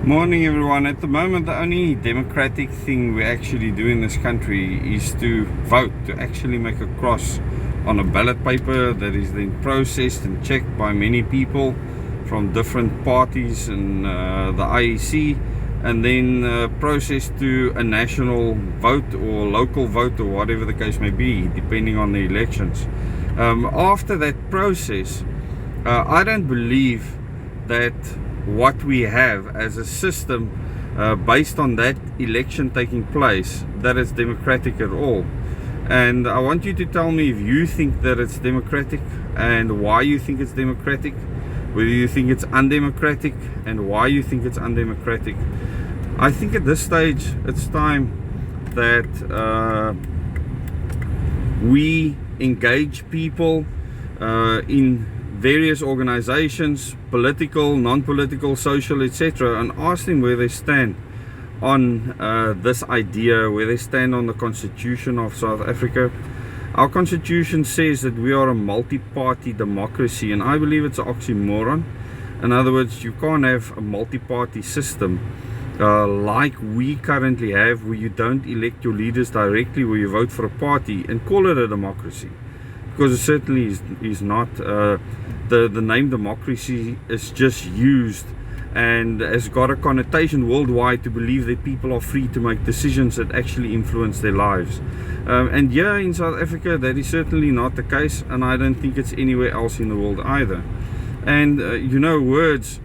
Morning everyone. At the moment the only democratic thing we actually do in this country is to vote, to actually make a cross on a ballot paper that is then processed and checked by many people from different parties and the IEC, and then processed to a national vote or local vote or whatever the case may be, depending on the elections. After that process, I don't believe that what we have as a system based on that election taking place, that it's democratic at all. And I want you to tell me if you think that it's democratic and why you think it's democratic, whether you think it's undemocratic and why you think it's undemocratic. I think at this stage it's time that we engage people in various organizations, political, non-political, social, etc., and ask them where they stand on this idea, where they stand on the Constitution of South Africa. Our Constitution says that we are a multi-party democracy, and I believe it's an oxymoron. In other words, you can't have a multi-party system like we currently have, where you don't elect your leaders directly, where you vote for a party and call it a democracy, because it certainly is not. The name democracy is just used and has got a connotation worldwide to believe that people are free to make decisions that actually influence their lives. And here in South Africa, that is certainly not the case, and I don't think it's anywhere else in the world either. And you know, words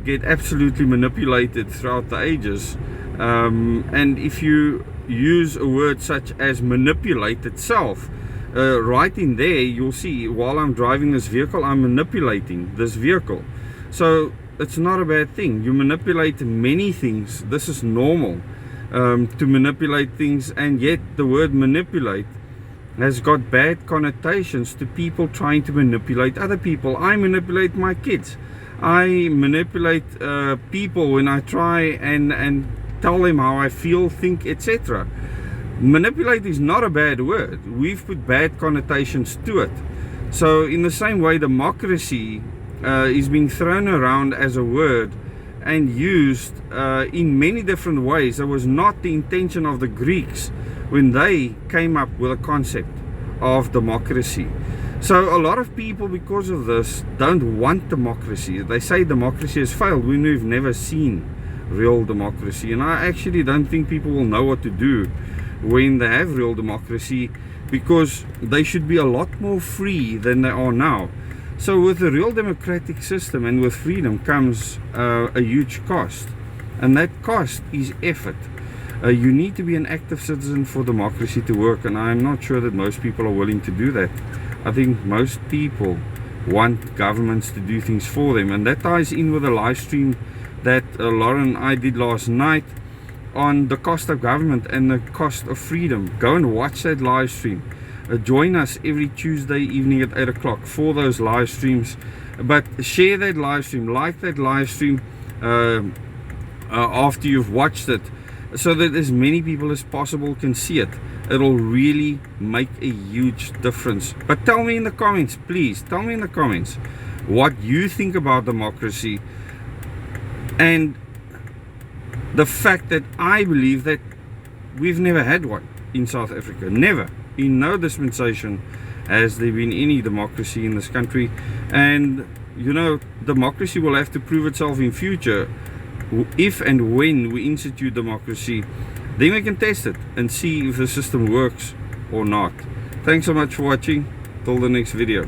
get absolutely manipulated throughout the ages, and if you use a word such as manipulate itself, right in there you'll see, while I'm driving this vehicle, I'm manipulating this vehicle. So it's not a bad thing. You manipulate many things. This is normal, to manipulate things, and yet the word manipulate has got bad connotations to people trying to manipulate other people. I manipulate my kids. I manipulate people when I try and tell them how I feel, think, etc. Manipulate is not a bad word. We've put bad connotations to it. So in the same way, democracy is being thrown around as a word and used in many different ways. That was not the intention of the Greeks when they came up with a concept of democracy. So a lot of people, because of this, don't want democracy. They say democracy has failed when we've never seen real democracy. And I actually don't think people will know what to do when they have real democracy, because they should be a lot more free than they are now. So with a real democratic system and with freedom comes a huge cost, and that cost is effort. You need to be an active citizen for democracy to work, and I'm not sure that most people are willing to do that. I think most people want governments to do things for them, and that ties in with a live stream that Lauren and I did last night on the cost of government and the cost of freedom. Go and watch that live stream. Join us every Tuesday evening at 8 o'clock for those live streams. But share that live stream, like that live stream after you've watched it, so that as many people as possible can see it. It'll really make a huge difference. But tell me in the comments, please, tell me in the comments what you think about democracy, and the fact that I believe that we've never had one in South Africa. Never. In no dispensation has there been any democracy in this country. And you know, democracy will have to prove itself in future. If and when we institute democracy, then we can test it and see if the system works or not. Thanks so much for watching. Till the next video.